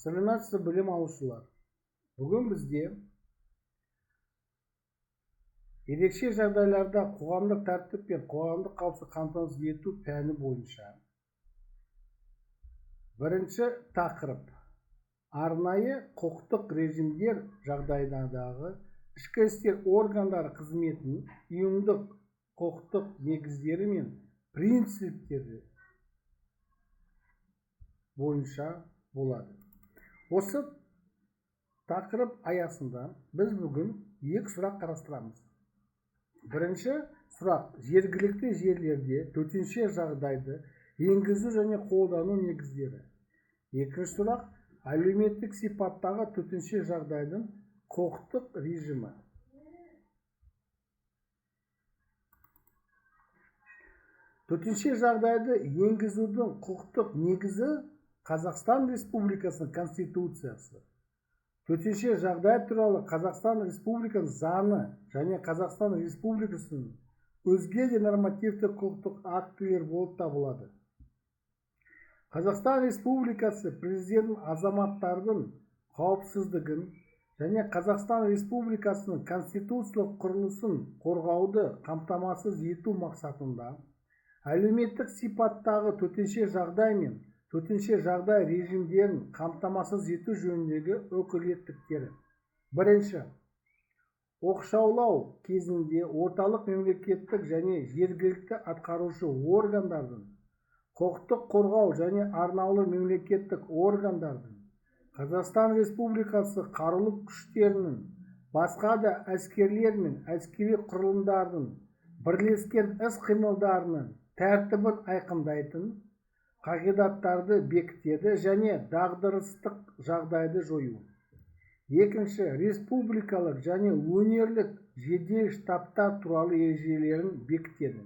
Саламатсыз білім алушылар. Бүгін бізде ерекше жағдайларда қоғамдық тәртіп пен қоғамдық қауіпсіздікті қамтамасыз ету пәні бойынша бірінші тақырып арнайы құқықтық режимдер жағдайындағы ішкі істер органдары қызметінің ұйымдық құқықтық негіздері мен принциптері бойынша болады. Осы тақырып аясында біз бүгін екі сұрақ қарастырамыз. Бірінші сұрақ жергілікті жерлерде төтенше жағдайды енгізу және қолдану негіздері. Екінші сұрақ әлеуметтік сипаттағы төтенше жағдайдың құқықтық режимі. Төтенше жағдайды енгізудің құқықтық негізі Қазақстан Республикасының Конституциясы. Төтенше жағдай туралы Қазақстан Республикасының заңы және Қазақстан Республикасының өзге де нормативті құқықтық актілер болып табылады. Қазақстан Республикасы президентінің азаматтардың қауіпсіздігін және Қазақстан Республикасының конституциялық құрылысын қорғауды қамтамасыз ету мақсатында әлеуметтік сипаттағы төтенше жағдай мен төтенше жағдай режимдерін қамтамасыз ету жөніндегі өкілеттіктері. Бірінші, оқшаулау кезінде орталық мемлекеттік және жергілікті атқарушы органдардың, құқықтық қорғау және арнаулы мемлекеттік органдардың, Қазақстан Республикасы қарулы күштерінің, басқа да әскерлер мен әскери құрылымдардың бірлескен іс-қимылдарының тәртібін айқындайтын қағидаттарды бекітеді және дағдарыстық жағдайды жою. Екінші, республикалық және өңірлік жедел штабтар туралы ережелерін бекітеді.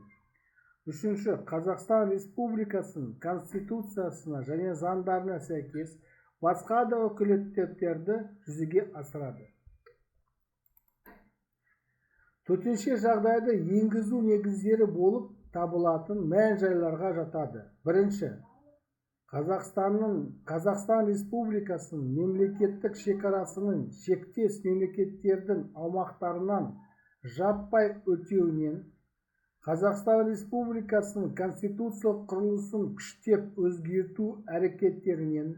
Үшінші, Қазақстан Республикасының Конституциясына және заңдарына сәйкес басқа да өкілеттіктерді жүзеге асырады. Төтенше жағдайды енгізу негіздері болып табылатын мән-жайларға жатады. Бірінші, Қазақстан Республикасының мемлекеттік шекарасының шектес мемлекеттердің аумақтарынан жаппай өтуінен, Қазақстан Республикасының конституциялық құрылысын күштеп өзгерту әрекеттерінен,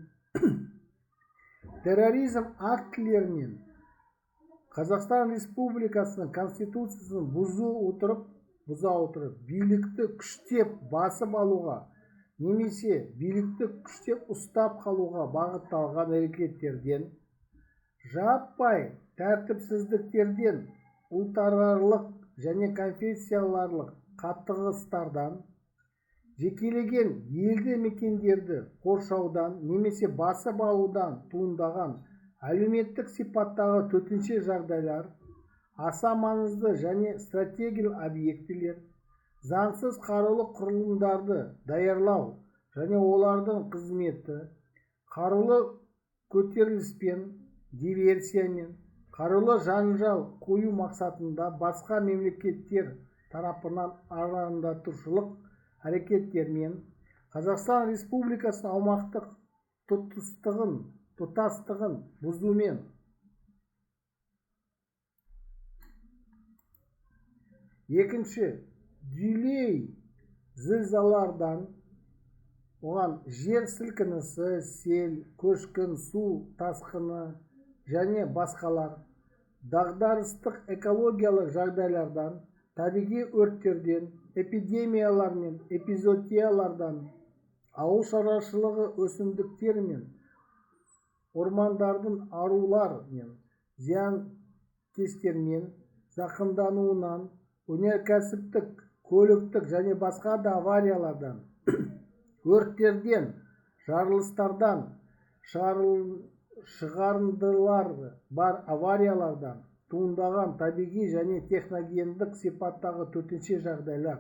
терроризм актілерінен, Қазақстан Республикасының конституциясын бұза отырып билікті күштеп басып алуға немесе билікті күштеп ұстап қалуға бағытталған әрекеттерден, жаппай тәртіпсіздіктерден, ұлтаралық және конфессияларлық қақтығыстардан, жекелеген елді мекендерді қоршаудан немесе басып алудан туындаған әлеуметтік сипаттағы төтенше жағдайлар, аса маңызды және стратегиялық объектілер, заңсыз қарулы құрылымдарды даярлау және олардың қызметі, қарулы көтеріліспен, диверсиямен, қарулы жанжал қою мақсатында басқа мемлекеттер тарапынан арандатушылық әрекеттермен, Қазақстан Республикасының аумақтық тұтастығын бұзумен, екінші, дүлей зілзалалардан, оған жер сілкінісі, сел, көшкін, су тасқыны және басқалар, дағдарыстық экологиялық жағдайлардан, табиғи өрттерден, эпидемиялар мен эпизоотиялардан, ауыл шаруашылығы өсімдіктері мен ормандардың аурулар мен зиянкестермен зақымдануынан, өнеркәсіптік, көліктік және басқа да авариялардан, өрттерден, жарылыстардан, шығарындылары бар авариялардан туындаған табиғи және техногендік сипаттағы төтенше жағдайлар,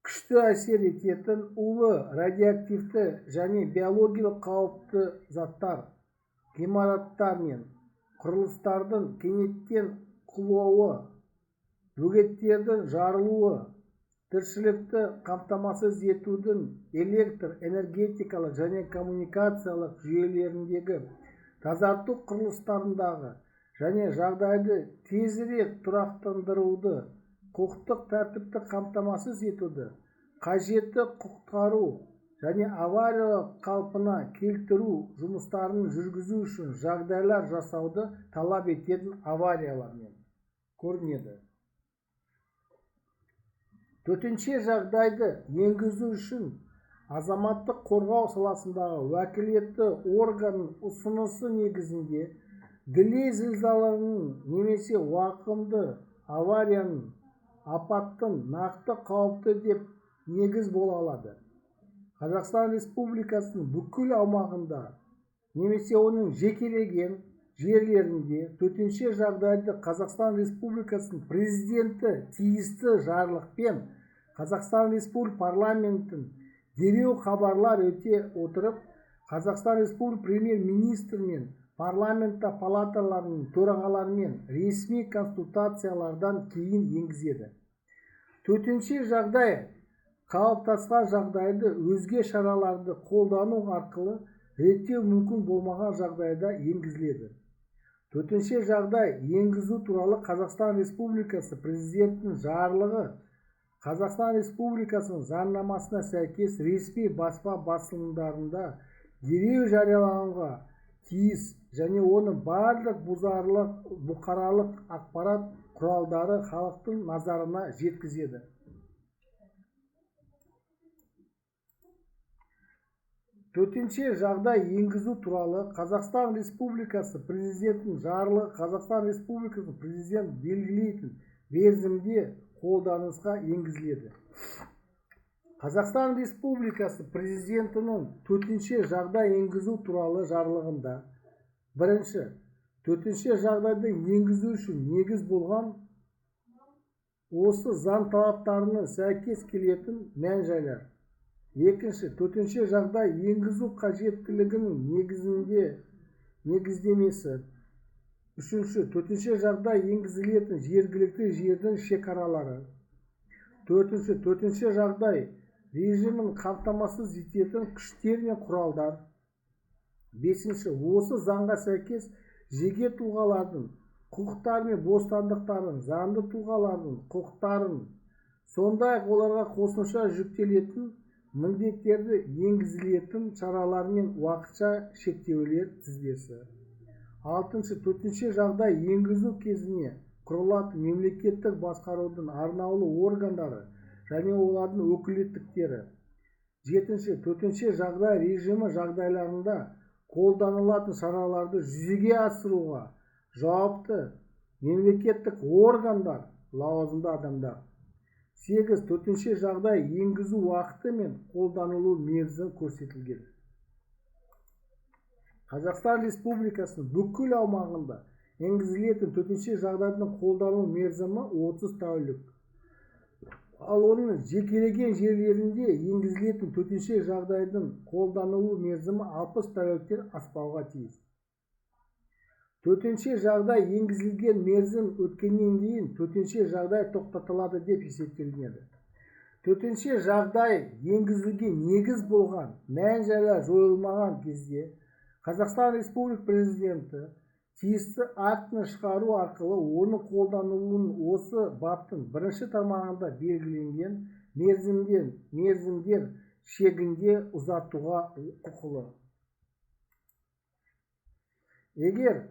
күшті әсер ететін улы, радиоактивті және биологиялық қауіпті заттар, ғимараттар мен құрылыстардың кенеттен құлауы, бөгеттердің жарылуы, тіршілікті қамтамасыз етудің электр, энергетикалық және коммуникациялық жүйелеріндегі тазарту құрылыстарындағы және жағдайды тезірек тұрақтандыруды, құқықтық тәртіпті қамтамасыз етуді, қажетті құтқару және авариялық қалпына келтіру жұмыстарын жүргізу үшін жағдайлар жасауды талап ететін авариялармен көрінеді. Төтенше жағдайды енгізу үшін азаматтық қорғау саласындағы уәкілетті органның ұсынысы негізінде дүлей зілзаланың немесе уақымды аварияның апаттың нақты қауіпті деп негіз бола алады. Қазақстан Республикасының бүкіл аумағында немесе оның жекелеген жерлерінде төтенше жағдайды Қазақстан Республикасының президенті тиісті жарлықпен Қазақстан Республика парламентін дереу хабарлар өте отырып, Қазақстан Республика премьер-министр мен парламентта палаталарының төрағаларымен ресми консультациялардан кейін енгізеді. Төтенше жағдай қалыптасқан жағдайды өзге шараларды қолдану арқылы реттеу мүмкін болмаған жағдайда енгізіледі. Төтенше жағдай енгізу туралы Қазақстан Республикасы президентінің жарлығы Қазақстан Республикасының заңнамасына сәйкес ресми баспа басылымдарында дереу жариялануға тиіс және оны барлық бұқаралық ақпарат құралдары халықтың назарына жеткізеді. Төтенше жағдай енгізу туралы Қазақстан Республикасы президентінің жарлығы Қазақстан Республикасы президент белгілейтін мерзімде қолданысқа енгізіледі. Қазақстан Республикасы президентінің төтенше жағдай енгізу туралы жарлығында бірінші, төтенше жағдайды енгізу үшін негіз болған осы заң талаптарына сәйкес келетін мән-жайлар. Екінші, төтенше жағдай енгізу қажеттілігінің негіздемесі. Үшінші, төтенше жағдай енгізілетін жергілікті жердің шекаралары. Төртінші, төтенше жағдай режимін қамтамасыз ететін күштер мен құралдар. Бесінші, осы заңға сәйкес жеке тұлғалардың құқықтары мен бостандықтарын, заңды тұлғалардың құқықтарын, сондай-ақ оларға қосымша жүктелетін міндеттерді енгізілетін шаралар мен уақытша шектеулер тізбесі. Алтыншы, төтенше жағдай енгізу кезіне құрылатын мемлекеттік басқарудың арнаулы органдары және олардың өкілеттіктері. Жетінші, төтенше жағдай режимі жағдайларында қолданылатын шараларды жүзеге асыруға жауапты мемлекеттік органдар, лауазымды адамдар. Сегіз, төтенше жағдай енгізу уақыты мен қолданылу мерзімі көрсетілген. Қазақстан Республикасының бүкіл аумағында енгізілетін төтенше жағдайдың қолдану мерзімі 30 тәулік. Ал оның жекелеген жерлерінде енгізілетін төтенше жағдайдың қолданылу мерзімі 60 тәуліктен аспауға тиіс. Төтенше жағдай енгізілген мерзім өткеннен кейін төтенше жағдай тоқтатылады деп есептелінеді. Төтенше жағдай енгізуге негіз болған мән-жайлар жойылмаған кезде Қазақстан Республика президенті тиісті актіні шығару арқылы оның қолданылуын осы баптың бірінші тармағында белгіленген мерзімдер шегінде ұзартуға құқылы. Егер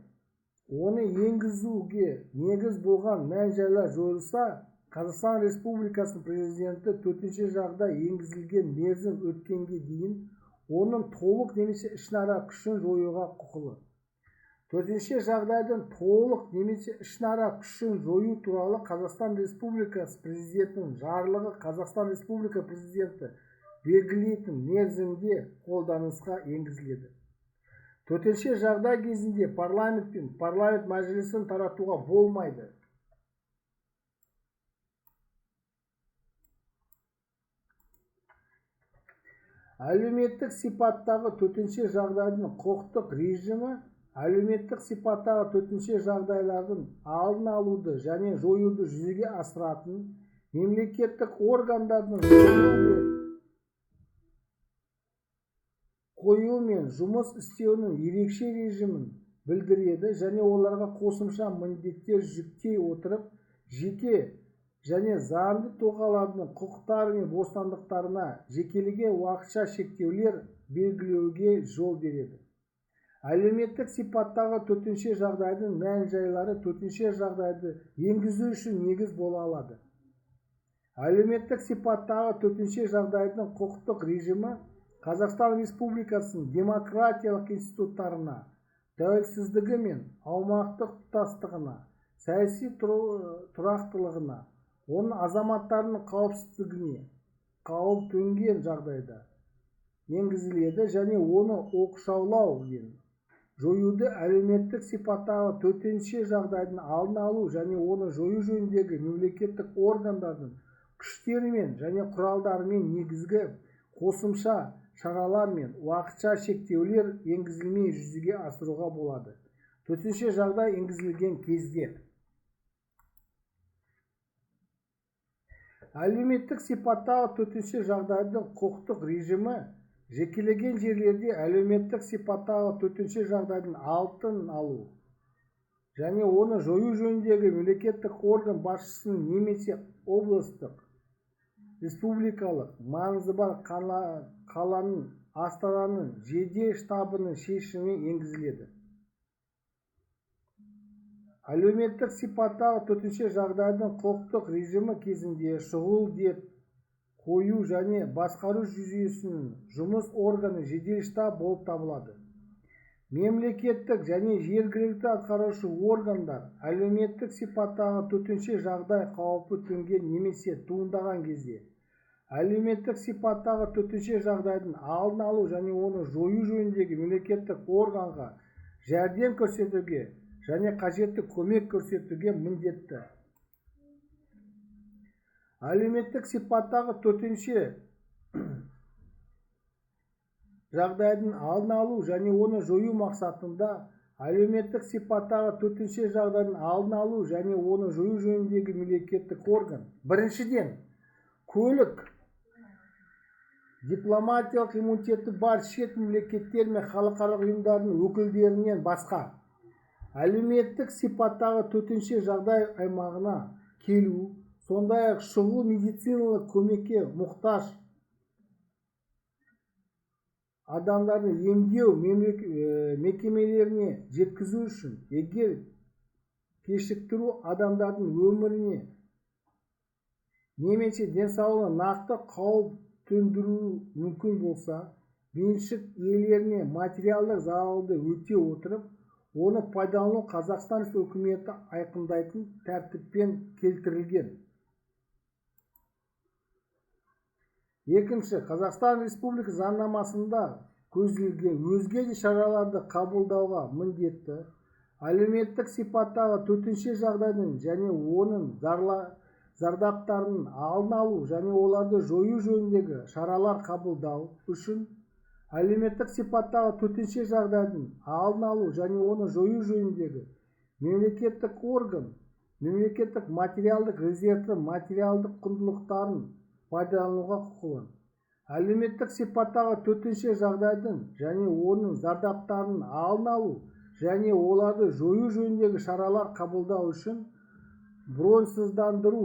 оны енгізуге негіз болған мән-жайлар жойылса, Қазақстан Республикасының президенті төтенше жағдай енгізілген мерзім өткенге дейін оның толық немесе ішінара күшін жоюға құқылы. Төтенше жағдайдың толық немесе ішінара күшін жою туралы Қазақстан Республикасы президентінің жарлығы Қазақстан Республика президенті белгілейтін мерзімде қолданысқа енгізіледі. Төтенше жағдай кезінде парламент пен парламент мәжілісін таратуға болмайды. Әлеуметтік сипаттағы төтенше жағдайдың құқықтық режимі әлеуметтік сипаттағы төтенше жағдайлардың алдын алуды және жоюды жүзеге асыратын мемлекеттік органдардың қою мен жұмыс істеуінің ерекше режимін білдіреді және оларға қосымша міндеттер жүктей отырып жеке және заңды тұлғалардың құқықтары мен бостандықтарына жекелеген уақытша шектеулер белгілеуге жол береді. Әлеуметтік сипаттағы төтенше жағдайдың мән-жайлары төтенше жағдайды енгізу үшін негіз бола алады. Әлеуметтік сипаттағы төтенше жағдайдың құқықтық режимі Қазақстан Республикасының демократиялық институттарына, тәуелсіздігі мен аумақтық тұтастығына, саяси тұрақтылығына, оның азаматтарының қауіпсіздігіне қауіп төнген жағдайда енгізіледі және оны оқшаулау мен жоюды әлеуметтік сипаттағы төтенше жағдайдың алдын алу және оны жою жөніндегі мемлекеттік органдардың күштерімен және құралдарымен негізгі қосымша шаралар мен уақытша шектеулер енгізілмей жүзеге асыруға болады. Төтенше жағдай енгізілген кезде әлеуметтік сипаттағы төтенше жағдайдың құқықтық режимі жекелеген жерлерде әлеуметтік сипаттағы төтенше жағдайдың алдын алу және оны жою жөніндегі мемлекеттік орган басшысының немесе облыстық, республикалық маңызы бар қаланың астананың жедел штабының шешімі енгізіледі. Әлеуметтік сипаттағы төтенше жағдайдың құқықтық режимі кезінде шұғыл дер қою және басқару жүйесінің жұмыс органы жедел штаб болып табылады. Мемлекеттік және жергілікті атқарушы органдар әлеуметтік сипаттағы төтенше жағдай қаупі төнген немесе туындаған кезде әлеуметтік сипаттағы төтенше жағдайдың алдын алу және оны жою жөніндегі мемлекеттік органға жәрдем көрсетуге және қажетті көмек көрсетуге міндетті. Әлеуметтік сипаттағы төтенше жағдайдың алдын алу және оны жою мақсатында әлеуметтік сипаттағы төтенше жағдайдың алдын алу және оны жою жөніндегі мемлекеттік орган біріншіден көлік дипломатиялық иммунитеті бар шет мемлекеттер мен халықаралық ұйымдардың өкілдерінен басқа әлеуметтік сипаттағы төтенше жағдай аймағына келу, сондай-ақ шұғыл медициналық көмекке мұқтаж адамдарды емдеу мекемелеріне жеткізу үшін, егер кешіктіру адамдардың өміріне немесе денсаулығына нақты қауіп төндіруі мүмкін болса, меншік иелеріне материалдық залалды өтей отырып, оны пайдалану Қазақстан үкіметі айқындайтын тәртіппен келтірілген. Екінші, Қазақстан Республикасы заңнамасында көзделген өзге де шараларды қабылдауға міндетті. Әлеуметтік сипаттағы төтенше жағдайдың және оның зардаптарын алдын алу және оларды жою жөніндегі шаралар қабылдау үшін әлеуметтік сипаттағы төтенше жағдайдың алдын алу және оны жою жөніндегі мемлекеттік орган мемлекеттік материалдық резервті материалдық құндылықтарын пайдалануға құқылы. Әлеуметтік сипаттағы төтенше жағдайдың және оның зардаптарын алдын алу және оларды жою жөніндегі шаралар қабылдау үшін броньсыздандыру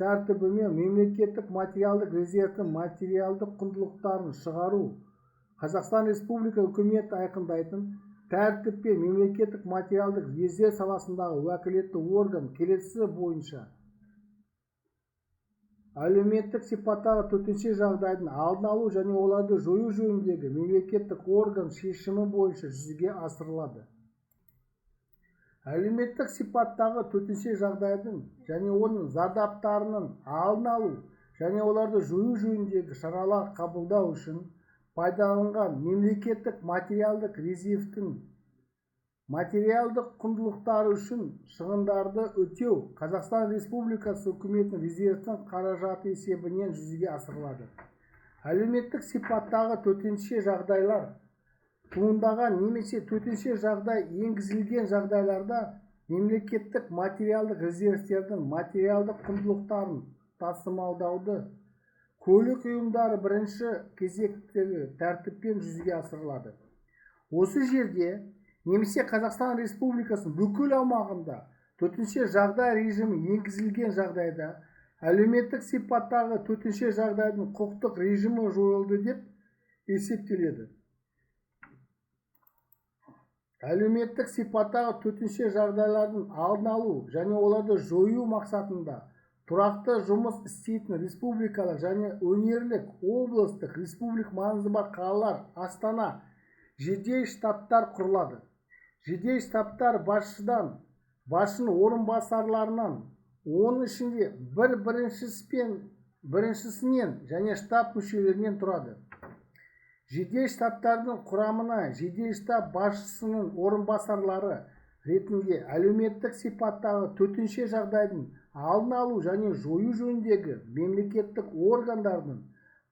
тәртібімен мемлекеттік материалдық резервті материалдық құндылықтарын шығару Қазақстан Республика үкіметі айқындайтын тәртіппен мемлекеттік материалдық резерв саласындағы уәкілетті орган келесі бойынша әлеуметтік сипаттағы төтенше жағдайдың алдын алу және оларды жою жөніндегі мемлекеттік орган шешімі бойынша жүзеге асырылады. Әлеуметтік сипаттағы төтенше жағдайдың және оның зардаптарының алдын алу және оларды жою жөніндегі шаралар қабылдау үшін пайдаланған мемлекеттік материалдық резервтің материалдық құндылықтары үшін шығындарды өтеу Қазақстан Республикасы үкіметінің резервтің қаражаты есебінен жүзеге асырылады. Әлеуметтік сипаттағы төтенше жағдайлар туындаған немесе төтенше жағдай енгізілген жағдайларда мемлекеттік материалдық резервтердің материалдық құндылықтарын тасымалдауды көлік ұйымдары бірінші кезектегі тәртіппен жүзеге асырылады. Осы жерде немесе Қазақстан Республикасының бүкіл аумағында төтенше жағдай режимі енгізілген жағдайда әлеуметтік сипаттағы төтенше жағдайдың құқықтық режимі жойылды деп есептеледі. Әлеуметтік сипаттағы төтенше жағдайлардың алдын алу және оларды жою мақсатында тұрақты жұмыс істейтін республикалық және өңірлік, облыстық, республикалық маңызы бар қалалар, Астана, жедел штабтар құрылады. Жедел штабтар басшының орынбасарларынан, оның ішінде біріншісінен және штаб мүшелерінен тұрады. Жедел штабтардың құрамына жедел штаб басшысының орынбасарлары ретінде әлеуметтік сипаттағы төтенше жағдайдың алдын алу және жою жөніндегі мемлекеттік органдардың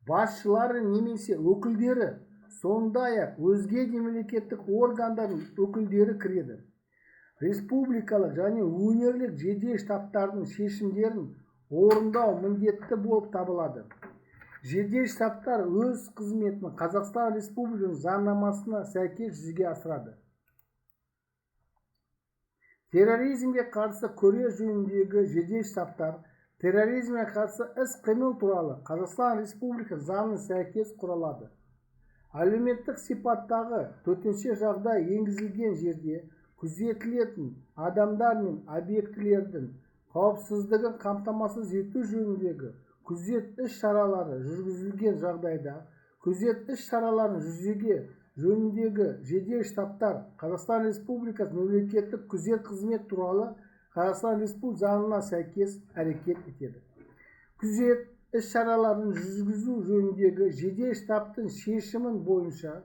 басшылары немесе өкілдері, сондай-ақ өзге мемлекеттік органдардың өкілдері кіреді. Республикалық және өңірлік жедел штабтардың шешімдерін орындау міндетті болып табылады. Жедел штабтар өз қызметін Қазақстан Республикасының заңнамасына сәйкес жүзеге асырады. Терроризмге қарсы күрес жөніндегі жедел штабтар терроризмге қарсы іс-қимыл туралы Қазақстан Республикасы заңына сәйкес құрылады. Әлеуметтік сипаттағы төтенше жағдай енгізілген жерде күзетілетін адамдар мен объектілердің қауіпсіздігін қамтамасыз ету жөніндегі күзет іс-шаралары жүргізілген жағдайда күзет іс-шараларын жүзеге жөніндегі жедел штабтар Қазақстан Республикасы мемлекеттік күзет қызмет туралы Қазақстан Республикасы заңына сәйкес әрекет етеді. Күзет іс-шараларын жүргізу жөніндегі жедел штабтың шешімін бойынша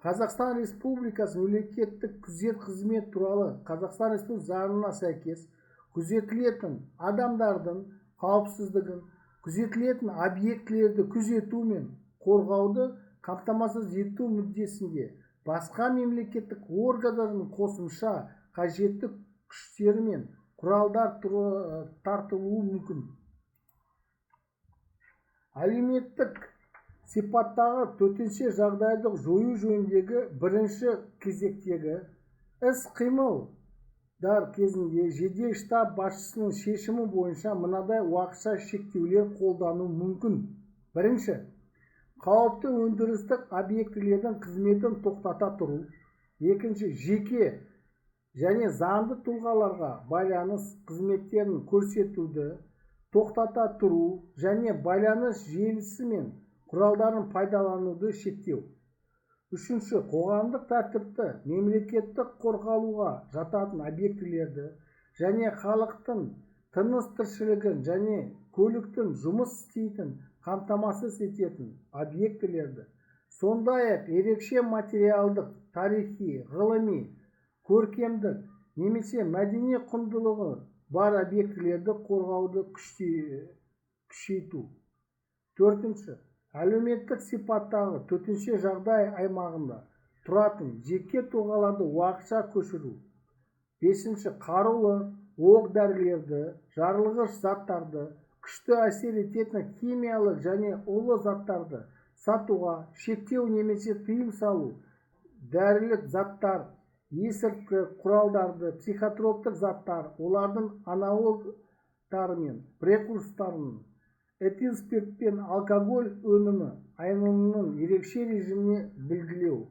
Қазақстан Республикасы мемлекеттік күзет қызмет туралы Қазақстан Республикасы заңына сәйкес күзетілетін адамдардың қауіпсіздігін, күзетілетін объектілерді күзету мен қорғауды қамтамасыз ету мүддесінде басқа мемлекеттік органдардың қосымша қажетті күштері мен құралдар тартылуы мүмкін. Әлеуметтік сипаттағы төтенше жағдайды жою жөніндегі бірінші кезектегі іс-қимылдар кезінде жедел штаб басшысының шешімі бойынша мынадай уақытша шектеулер қолдану мүмкін. Бірінші, қауіпті өндірістік объектілердің қызметін тоқтата тұру. Екінші, жеке және заңды тұлғаларға байланыс қызметтерін көрсетуді тоқтата тұру және байланыс желісі мен құралдарын пайдалануды шектеу. Үшінші, қоғамдық тәртіпті мемлекеттік қорғалуға жататын объектілерді және халықтың тыныс-тіршілігін және көліктің жұмыс істейтін қамтамасыз ететін объектілерді, сондай-ақ ерекше материалдық, тарихи, ғылыми, көркемдік немесе мәдени құндылығы бар объектілерді қорғауды күшейту. Төртінші, әлеуметтік сипаттағы төтенше жағдай аймағында тұратын жеке тұлғаларды уақытша көшіру. Бесінші, қарулы оқ-дәрілерді, жарылғыш заттарды, күшті әсер ететін химиялық және улы заттарды сатуға шектеу немесе тыйым салу, дәрілік заттар, есірткі құралдарды, психотроптық заттар, олардың аналогтары мен прекурсорын, этил спирт пен алкоголь өнімі айналымының ерекше режиміне белгілеу.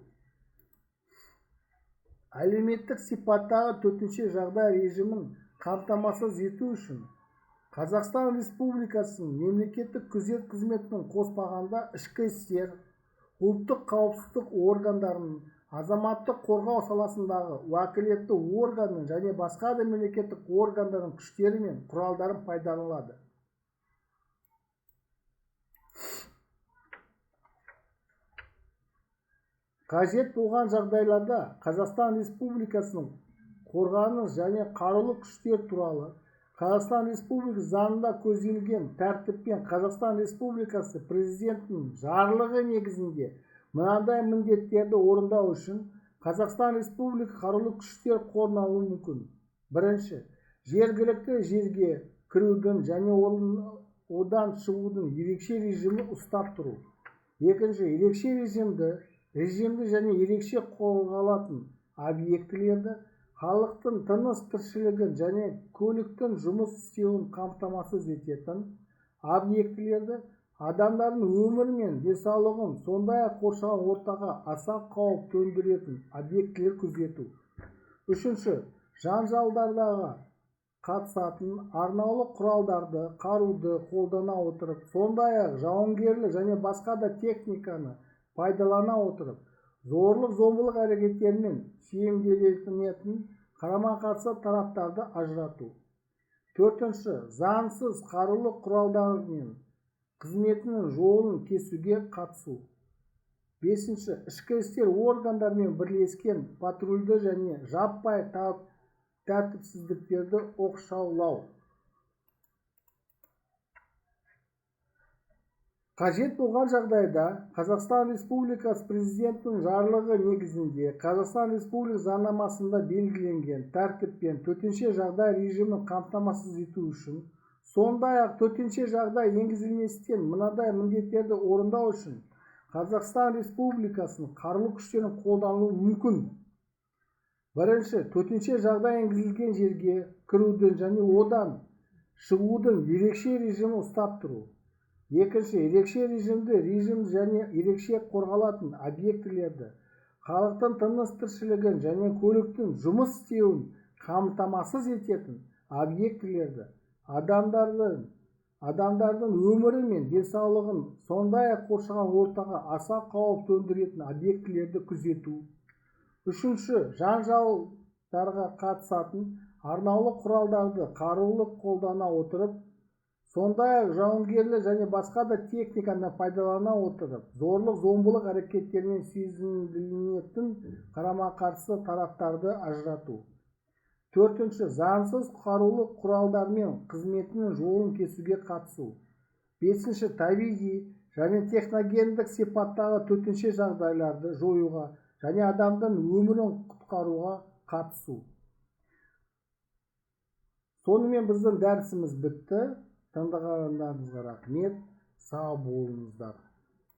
Әлеуметтік сипаттағы төтенше жағдай режимін қамтамасыз ету үшін Қазақстан Республикасының мемлекеттік күзет қызметінің қоспағанда ішкі істер, ұлттық қауіпсіздік органдарының, азаматтық қорғау саласындағы уәкілетті органның және басқа да мемлекеттік органдардың күштері мен құралдарын пайдаланылады. Қажет болған жағдайларда Қазақстан Республикасының қорғаныс және қарулы күштер туралы Қазақстан Республикасы заңында көзделген тәртіппен Қазақстан Республикасы президентінің жарлығы негізінде мынадай міндеттерді орындау үшін Қазақстан Республикасы қарулы күштер қолдануы мүмкін. Бірінші, жергілікті жерге кірудің және одан шығудың ерекше режимі ұстап тұру. Екінші, ерекше режимді және ерекше қорғалатын объектілерді, халықтың тыныс тіршілігін және көліктің жұмыс істеуін қамтамасыз ететін объектілерді, адамдардың өмірі мен денсаулығын, сондай-ақ қоршаған ортаға аса қауіп төндіретін объектілер күзету. Үшінші, жанжалдардағы қатысатын арнаулы құралдарды, қаруды қолдана отырып, сондай-ақ жауынгерлік және басқа да техниканы пайдалана отырып, зорлық-зомбылық әрекеттерімен сүйемделетін қарама-қарсы тараптарды ажырату. Төртінші, заңсыз қарулы құралдар мен қызметінің жолын кесуге қатысу. Бесінші, ішкі істер органдарымен бірлескен патрульді және жаппай тәртіпсіздіктерді оқшаулау. Қажет болған жағдайда Қазақстан Республикасы президентінің жарлығы негізінде Қазақстан Республикасы заңнамасында белгіленген тәртіппен төтенше жағдай режимін қамтамасыз ету үшін, сондай-ақ төтенше жағдай енгізілместен мынадай міндеттерді орындау үшін Қазақстан Республикасының қарулы күштерін қолдануы мүмкін. Бірінші, төтенше жағдай енгізілген жерге кірудің және одан шығудың ерекше режимі ұстап тұру. Екінші, ерекше режим және ерекше қорғалатын объектілерді, халықтың тыныс тіршілігін және көліктің жұмыс істеуін қамтамасыз ететін объектілерді, адамдардың өмірі мен денсаулығын, сондай-ақ қоршаған ортаға аса қауіп төндіретін объектілерді күзету. Үшінші, жанжалдарға қатысатын арнаулы құралдарды, қарулы қолдана отырып, сондай-ақ жауынгерлік және басқа да техниканы пайдалана отырып, зорлық-зомбылық әрекеттерімен сүйемделетін қарама-қарсы тараптарды ажырату. Төртінші, заңсыз қарулы құралдар мен қызметінің жолын кесуге қатысу. Бесінші, табиғи және техногендік сипаттағы төтенше жағдайларды жоюға және адамдың өмірін құтқаруға қатысу. Сонымен біздің дәрісіміз бітті. Тыңдағандарыңызға рахмет. Сау болыңыздар.